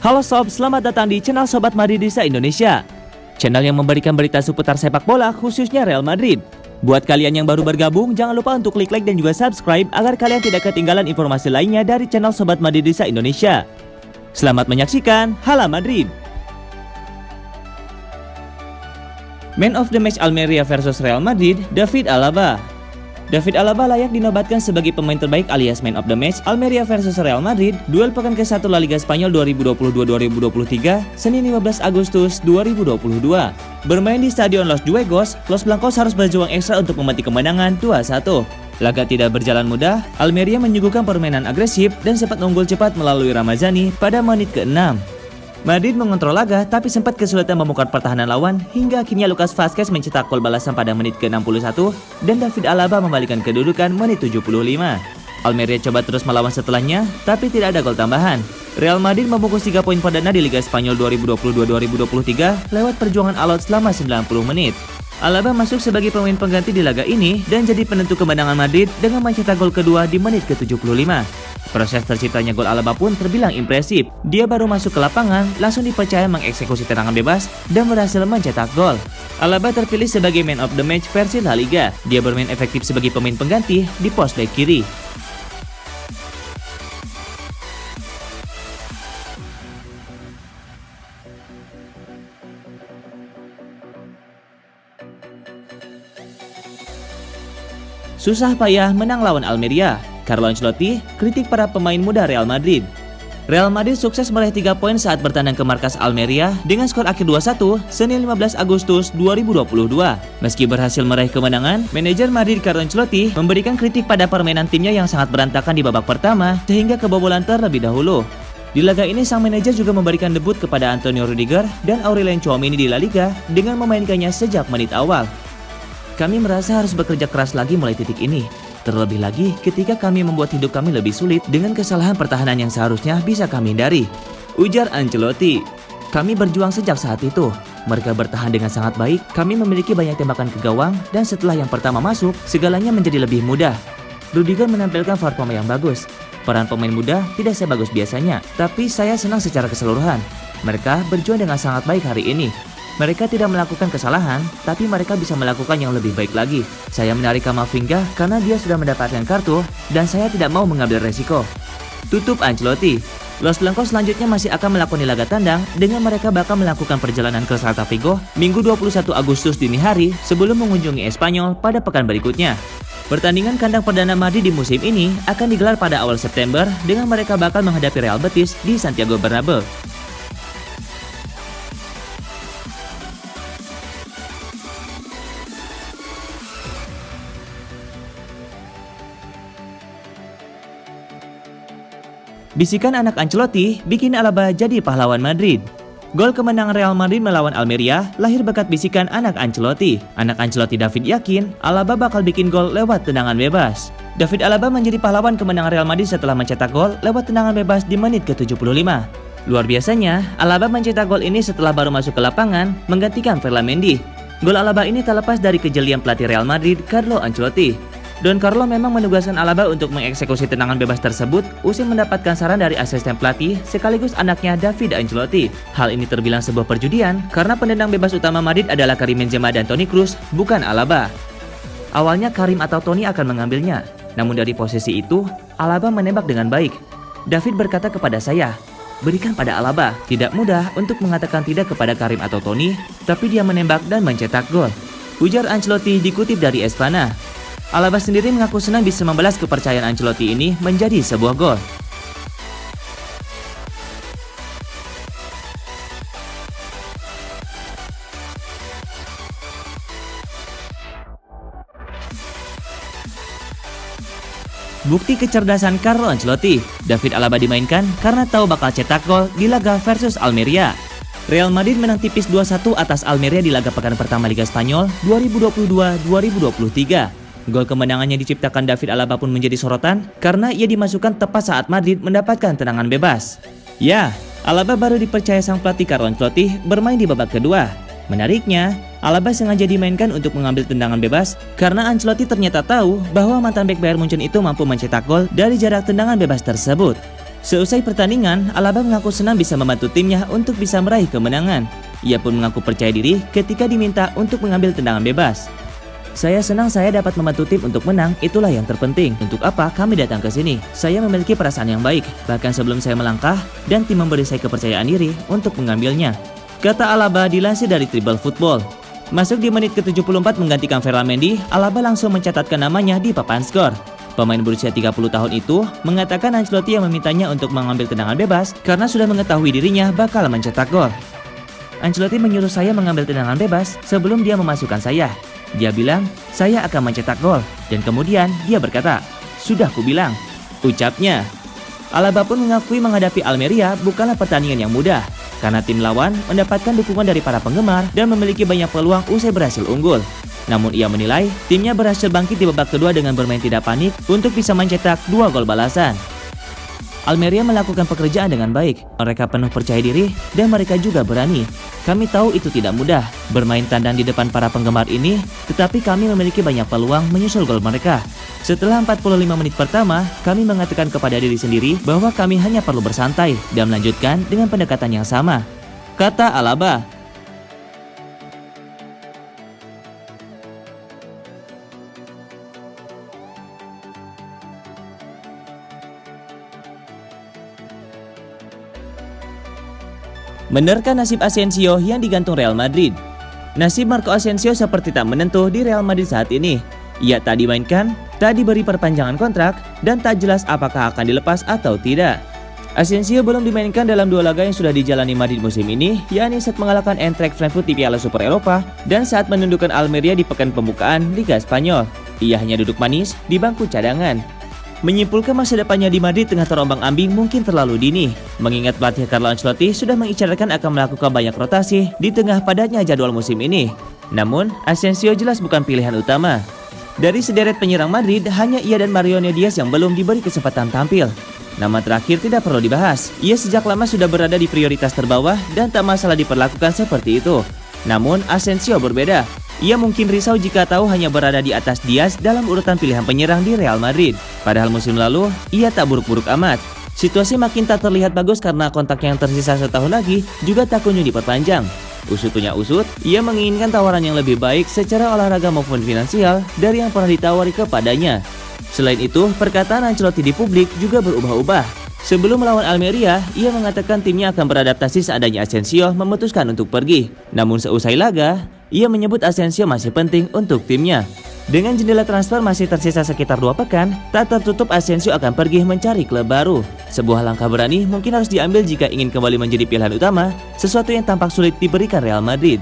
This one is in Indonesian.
Halo sob, selamat datang di channel Sobat Madridista Indonesia. Channel yang memberikan berita seputar sepak bola khususnya Real Madrid. Buat kalian yang baru bergabung, jangan lupa untuk klik like dan juga subscribe agar kalian tidak ketinggalan informasi lainnya dari channel Sobat Madridista Indonesia. Selamat menyaksikan Hala Madrid. Man of the Match Almeria versus Real Madrid, David Alaba. David Alaba layak dinobatkan sebagai pemain terbaik alias Man of the Match Almeria versus Real Madrid, duel pekan ke-1 La Liga Spanyol 2022-2023, Senin 15 Agustus 2022. Bermain di Stadion Los Juegos, Los Blancos harus berjuang ekstra untuk memetik kemenangan 2-1. Laga tidak berjalan mudah, Almeria menyuguhkan permainan agresif dan sempat unggul cepat melalui Ramazani pada menit ke-6. Madrid mengontrol laga tapi sempat kesulitan membongkar pertahanan lawan hingga akhirnya Lucas Vázquez mencetak gol balasan pada menit ke-61 dan David Alaba membalikan kedudukan menit 75. Almeria coba terus melawan setelahnya tapi tidak ada gol tambahan. Real Madrid membungkus 3 poin perdana di Liga Spanyol 2022-2023 lewat perjuangan alot selama 90 menit. Alaba masuk sebagai pemain pengganti di laga ini dan jadi penentu kemenangan Madrid dengan mencetak gol kedua di menit ke-75. Proses terciptanya gol Alaba pun terbilang impresif. Dia baru masuk ke lapangan, langsung dipercaya mengeksekusi tendangan bebas dan berhasil mencetak gol. Alaba terpilih sebagai Man of the Match versi La Liga. Dia bermain efektif sebagai pemain pengganti di pos bek kiri. Susah payah menang lawan Almeria. Carlo Ancelotti kritik para pemain muda Real Madrid. Real Madrid sukses meraih 3 poin saat bertandang ke markas Almeria dengan skor akhir 2-1 Senin 15 Agustus 2022. Meski berhasil meraih kemenangan, manajer Madrid Carlo Ancelotti memberikan kritik pada permainan timnya yang sangat berantakan di babak pertama sehingga kebobolan terlebih dahulu. Di laga ini sang manajer juga memberikan debut kepada Antonio Rudiger dan Aurelien Tchouaméni di La Liga dengan memainkannya sejak menit awal. Kami merasa harus bekerja keras lagi mulai titik ini. Terlebih lagi ketika kami membuat hidup kami lebih sulit dengan kesalahan pertahanan yang seharusnya bisa kami hindari, ujar Ancelotti. Kami berjuang sejak saat itu. Mereka bertahan dengan sangat baik, kami memiliki banyak tembakan ke gawang dan setelah yang pertama masuk, segalanya menjadi lebih mudah. Rudiger menampilkan performa yang bagus. Peran pemain muda tidak sebagus biasanya, tapi saya senang secara keseluruhan. Mereka berjuang dengan sangat baik hari ini. Mereka tidak melakukan kesalahan, tapi mereka bisa melakukan yang lebih baik lagi. Saya menarik Camavinga karena dia sudah mendapatkan kartu dan saya tidak mau mengambil resiko. Tutup Ancelotti. Los Blancos selanjutnya masih akan melakoni laga tandang dengan mereka bakal melakukan perjalanan ke Celta Vigo Minggu 21 Agustus dini hari sebelum mengunjungi Espanyol pada pekan berikutnya. Pertandingan kandang perdana Madrid di musim ini akan digelar pada awal September dengan mereka bakal menghadapi Real Betis di Santiago Bernabeu. Bisikan anak Ancelotti bikin Alaba jadi pahlawan Madrid. Gol kemenangan Real Madrid melawan Almeria lahir berkat bisikan anak Ancelotti. Anak Ancelotti David yakin Alaba bakal bikin gol lewat tendangan bebas. David Alaba menjadi pahlawan kemenangan Real Madrid setelah mencetak gol lewat tendangan bebas di menit ke-75. Luar biasanya, Alaba mencetak gol ini setelah baru masuk ke lapangan menggantikan Ferland Mendy. Gol Alaba ini tak lepas dari kejelian pelatih Real Madrid Carlo Ancelotti. Don Carlo memang menugaskan Alaba untuk mengeksekusi tendangan bebas tersebut usai mendapatkan saran dari asisten pelatih sekaligus anaknya David Ancelotti. Hal ini terbilang sebuah perjudian karena penendang bebas utama Madrid adalah Karim Benzema dan Toni Kroos, bukan Alaba. Awalnya Karim atau Toni akan mengambilnya, namun dari posisi itu Alaba menembak dengan baik. David berkata kepada saya, berikan pada Alaba. Tidak mudah untuk mengatakan tidak kepada Karim atau Toni, tapi dia menembak dan mencetak gol, ujar Ancelotti dikutip dari Espana. Alaba sendiri mengaku senang bisa membalas kepercayaan Ancelotti ini menjadi sebuah gol. Bukti kecerdasan Carlo Ancelotti, David Alaba dimainkan karena tahu bakal cetak gol di laga versus Almeria. Real Madrid menang tipis 2-1 atas Almeria di laga pekan pertama Liga Spanyol 2022-2023. Gol kemenangannya diciptakan David Alaba pun menjadi sorotan karena ia dimasukkan tepat saat Madrid mendapatkan tendangan bebas. Ya, Alaba baru dipercaya sang pelatih Carlo Ancelotti bermain di babak kedua. Menariknya, Alaba sengaja dimainkan untuk mengambil tendangan bebas karena Ancelotti ternyata tahu bahwa mantan bek Bayern Munchen itu mampu mencetak gol dari jarak tendangan bebas tersebut. Seusai pertandingan, Alaba mengaku senang bisa membantu timnya untuk bisa meraih kemenangan. Ia pun mengaku percaya diri ketika diminta untuk mengambil tendangan bebas. Saya senang saya dapat membantu tim untuk menang, itulah yang terpenting. Untuk apa kami datang ke sini? Saya memiliki perasaan yang baik, bahkan sebelum saya melangkah, dan tim memberi saya kepercayaan diri untuk mengambilnya. Kata Alaba dilansir dari Tribal Football. Masuk di menit ke-74 menggantikan Ferland Mendy, Alaba langsung mencatatkan namanya di papan skor. Pemain berusia 30 tahun itu mengatakan Ancelotti yang memintanya untuk mengambil tendangan bebas karena sudah mengetahui dirinya bakal mencetak gol. Ancelotti menyuruh saya mengambil tendangan bebas sebelum dia memasukkan saya. Dia bilang, saya akan mencetak gol. Dan kemudian dia berkata, sudah kubilang, ucapnya. Alaba pun mengakui menghadapi Almeria bukanlah pertandingan yang mudah, karena tim lawan mendapatkan dukungan dari para penggemar dan memiliki banyak peluang usai berhasil unggul. Namun ia menilai timnya berhasil bangkit di babak kedua dengan bermain tidak panik untuk bisa mencetak 2 gol balasan. Almeria melakukan pekerjaan dengan baik, mereka penuh percaya diri dan mereka juga berani. Kami tahu itu tidak mudah, bermain tandang di depan para penggemar ini, tetapi kami memiliki banyak peluang menyusul gol mereka. Setelah 45 menit pertama, kami mengatakan kepada diri sendiri bahwa kami hanya perlu bersantai dan melanjutkan dengan pendekatan yang sama, kata Alaba. Benarkah nasib Asensio yang digantung Real Madrid? Nasib Marco Asensio seperti tak menentu di Real Madrid saat ini. Ia tak dimainkan, tak diberi perpanjangan kontrak, dan tak jelas apakah akan dilepas atau tidak. Asensio belum dimainkan dalam 2 laga yang sudah dijalani Madrid musim ini, yakni saat mengalahkan Eintracht Frankfurt di Piala Super Eropa dan saat menundukkan Almeria di pekan pembukaan Liga Spanyol. Ia hanya duduk manis di bangku cadangan. Menyimpulkan masa depannya di Madrid tengah terombang-ambing mungkin terlalu dini, mengingat pelatih Carlo Ancelotti sudah mengisyaratkan akan melakukan banyak rotasi di tengah padatnya jadwal musim ini. Namun, Asensio jelas bukan pilihan utama. Dari sederet penyerang Madrid, hanya ia dan Mariano Diaz yang belum diberi kesempatan tampil. Nama terakhir tidak perlu dibahas, ia sejak lama sudah berada di prioritas terbawah dan tak masalah diperlakukan seperti itu. Namun, Asensio berbeda. Ia mungkin risau jika tahu hanya berada di atas Diaz dalam urutan pilihan penyerang di Real Madrid. Padahal musim lalu, ia tak buruk-buruk amat. Situasi makin tak terlihat bagus karena kontrak yang tersisa setahun lagi juga tak kunjung diperpanjang. Usut-punya usut, ia menginginkan tawaran yang lebih baik secara olahraga maupun finansial dari yang pernah ditawari kepadanya. Selain itu, perkataan Ancelotti di publik juga berubah-ubah. Sebelum melawan Almeria, ia mengatakan timnya akan beradaptasi seadanya Asensio memutuskan untuk pergi. Namun seusai laga, ia menyebut Asensio masih penting untuk timnya. Dengan jendela transfer masih tersisa sekitar 2 pekan, tak tertutup Asensio akan pergi mencari klub baru. Sebuah langkah berani mungkin harus diambil jika ingin kembali menjadi pilihan utama, sesuatu yang tampak sulit diberikan Real Madrid.